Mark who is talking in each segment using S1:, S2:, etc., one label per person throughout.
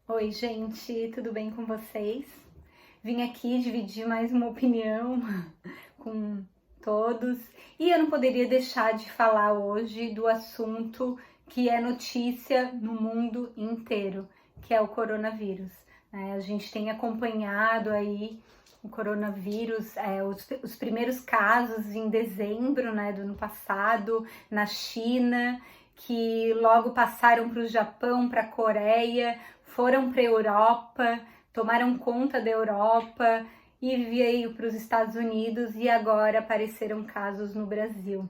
S1: Oi, gente, tudo bem com vocês? Vim aqui dividir mais uma opinião com todos e eu não poderia deixar de falar hoje do assunto que é notícia no mundo inteiro, que é o coronavírus. A gente tem acompanhado aí o coronavírus, os primeiros casos em dezembro, do ano passado, na China, que logo passaram para o Japão, para a Coreia, foram para a Europa, tomaram conta da Europa e veio para os Estados Unidos e agora apareceram casos no Brasil.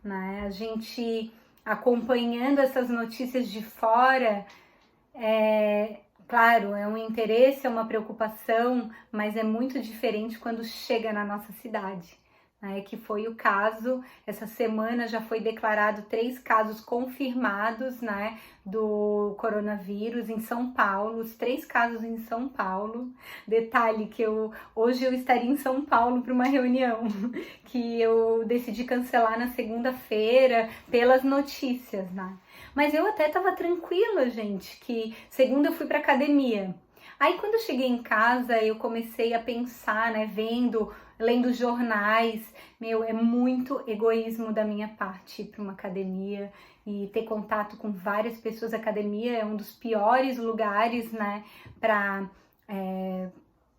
S1: A gente acompanhando essas notícias de fora, claro, é um interesse, é uma preocupação, mas é muito diferente quando chega na nossa cidade. Que foi o caso, essa semana já foi declarado 3 casos confirmados, do coronavírus em São Paulo, os 3 casos em São Paulo. Detalhe que hoje eu estaria em São Paulo para uma reunião que eu decidi cancelar na segunda-feira pelas notícias, Mas eu até tava tranquila, gente, que segunda eu fui para academia. Aí quando eu cheguei em casa, eu comecei a pensar, lendo jornais. É muito egoísmo da minha parte ir para uma academia e ter contato com várias pessoas. A academia é um dos piores lugares, para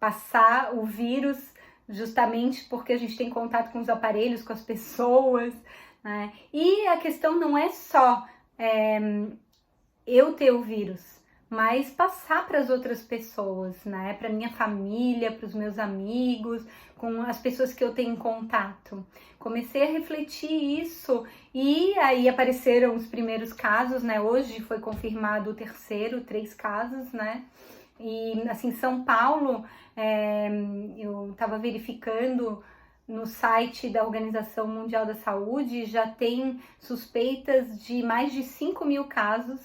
S1: passar o vírus, justamente porque a gente tem contato com os aparelhos, com as pessoas, E a questão não é só eu ter o vírus, mas passar para as outras pessoas, para minha família, para os meus amigos, com as pessoas que eu tenho contato. Comecei a refletir isso e aí apareceram os primeiros casos, Hoje foi confirmado o terceiro, 3 casos, E assim, São Paulo, eu estava verificando no site da Organização Mundial da Saúde, já tem suspeitas de mais de 5.000 casos.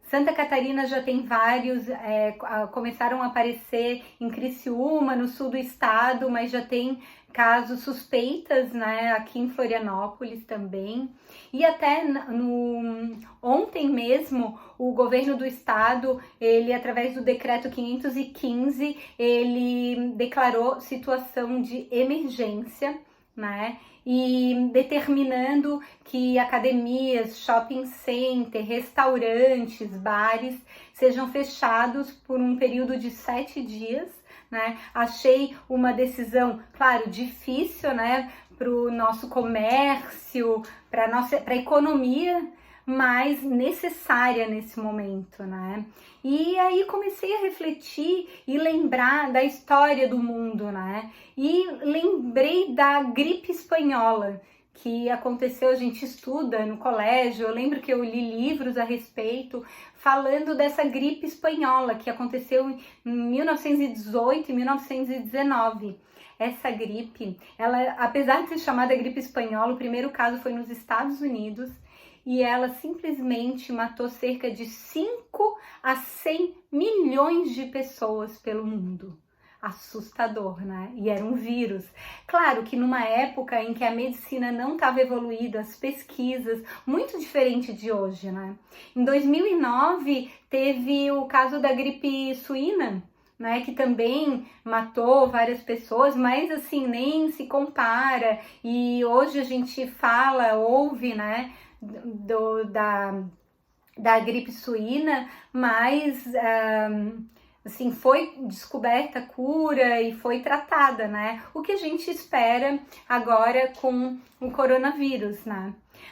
S1: Santa Catarina já tem vários, começaram a aparecer em Criciúma, no sul do estado, mas já tem casos suspeitas, aqui em Florianópolis também. E até ontem mesmo, o governo do estado, ele, através do decreto 515, ele declarou situação de emergência, e determinando que academias, shopping center, restaurantes, bares sejam fechados por um período de 7 dias, Achei uma decisão, claro, difícil, para o nosso comércio, para a economia, mas necessária nesse momento, E aí comecei a refletir e lembrar da história do mundo, E lembrei da gripe espanhola, que aconteceu, a gente estuda no colégio. Eu lembro que eu li livros a respeito, falando dessa gripe espanhola, que aconteceu em 1918 e 1919. Essa gripe, ela, apesar de ser chamada gripe espanhola, o primeiro caso foi nos Estados Unidos, e ela simplesmente matou cerca de 5 a 100 milhões de pessoas pelo mundo. Assustador, E era um vírus. Claro que numa época em que a medicina não estava evoluída, as pesquisas, muito diferente de hoje, Em 2009, teve o caso da gripe suína, que também matou várias pessoas, mas assim, nem se compara. E hoje a gente ouve, da gripe suína, mas assim, foi descoberta a cura e foi tratada, O que a gente espera agora com o coronavírus,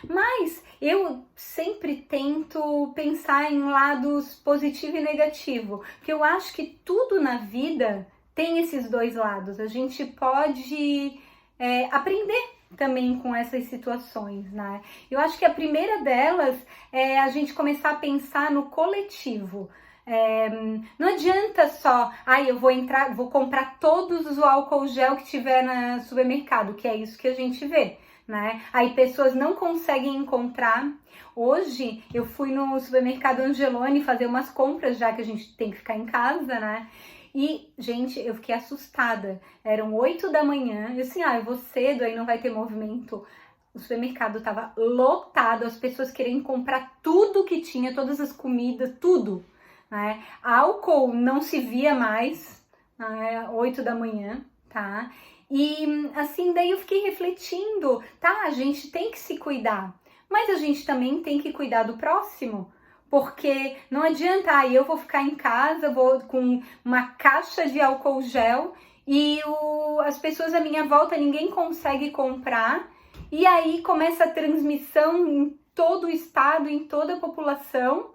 S1: Mas eu sempre tento pensar em lados positivo e negativo, porque eu acho que tudo na vida tem esses 2 lados. A gente pode aprender também com essas situações, Eu acho que a primeira delas é a gente começar a pensar no coletivo. Não adianta só, eu vou comprar todos os álcool gel que tiver no supermercado, que é isso que a gente vê, Aí pessoas não conseguem encontrar. Hoje eu fui no supermercado Angeloni fazer umas compras, já que a gente tem que ficar em casa, E, gente, eu fiquei assustada. Eram 8 da manhã. Eu assim, eu vou cedo, aí não vai ter movimento. O supermercado tava lotado, as pessoas querendo comprar tudo que tinha, todas as comidas, tudo. né? Álcool não se via mais, né? 8 da manhã, tá? E assim, daí eu fiquei refletindo, tá? A gente tem que se cuidar, mas a gente também tem que cuidar do próximo. Porque não adianta, aí eu vou ficar em casa, vou com uma caixa de álcool gel e as pessoas à minha volta ninguém consegue comprar. E aí começa a transmissão em todo o estado, em toda a população.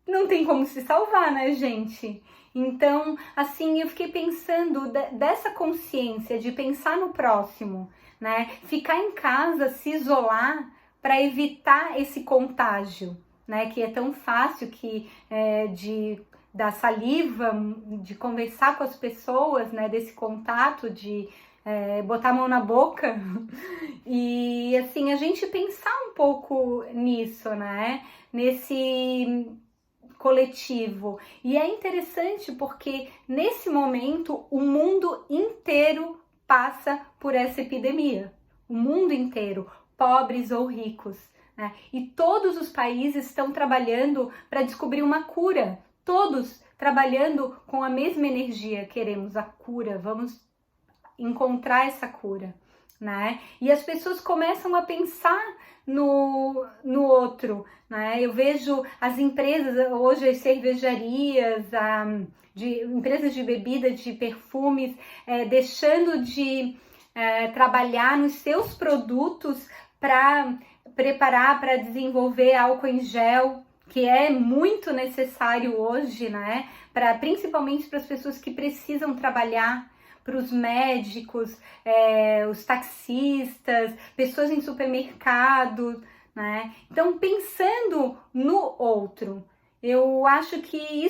S1: Não tem como se salvar, né, gente? Então, assim, eu fiquei pensando dessa consciência de pensar no próximo, né? Ficar em casa, se isolar para evitar esse contágio, né? Que é tão fácil da saliva, de conversar com as pessoas, né? Desse contato, de botar a mão na boca. E assim, a gente pensar um pouco nisso, né? Nesse coletivo. E é interessante porque nesse momento o mundo inteiro passa por essa epidemia. O mundo inteiro, pobres ou ricos, né? E todos os países estão trabalhando para descobrir uma cura. Todos trabalhando com a mesma energia. Queremos a cura, vamos encontrar essa cura, né? E as pessoas começam a pensar no outro, né? Eu vejo as empresas, hoje as cervejarias, empresas de bebida, de perfumes, deixando de trabalhar nos seus produtos para preparar, para desenvolver álcool em gel, que é muito necessário hoje, né? Principalmente para as pessoas que precisam trabalhar, para os médicos, os taxistas, pessoas em supermercado, né? Então, pensando no outro, eu acho que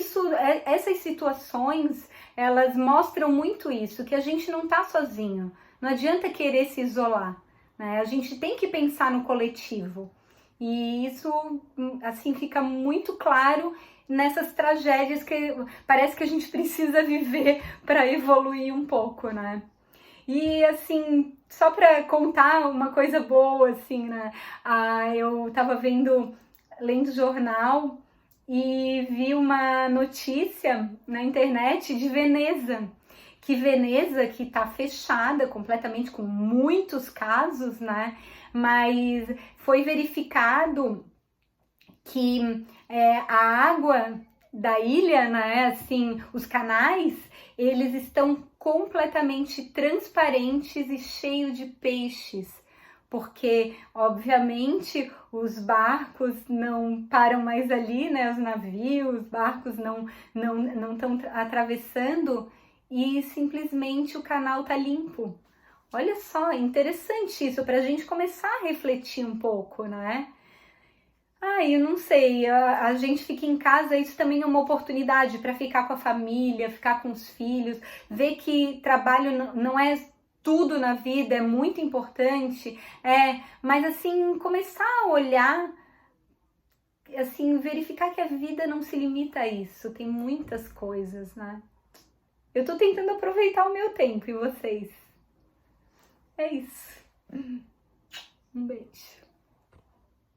S1: essas situações, elas mostram muito isso, que a gente não tá sozinho. Não adianta querer se isolar, né? A gente tem que pensar no coletivo. E isso, assim, fica muito claro nessas tragédias que parece que a gente precisa viver para evoluir um pouco, né? E assim, só para contar uma coisa boa, assim, né? Eu tava lendo jornal e vi uma notícia na internet de Veneza, que tá fechada completamente, com muitos casos, né? Mas foi verificado que a água da ilha, né, assim, os canais, eles estão completamente transparentes e cheios de peixes, porque, obviamente, os barcos não param mais ali, né, os navios, os barcos não estão atravessando e simplesmente o canal tá limpo. Olha só, interessante isso, para a gente começar a refletir um pouco, né? Eu não sei, a gente fica em casa, isso também é uma oportunidade para ficar com a família, ficar com os filhos, ver que trabalho não é tudo na vida, é muito importante, mas assim, começar a olhar, assim, verificar que a vida não se limita a isso, tem muitas coisas, né? Eu tô tentando aproveitar o meu tempo, e vocês? É isso. Um beijo.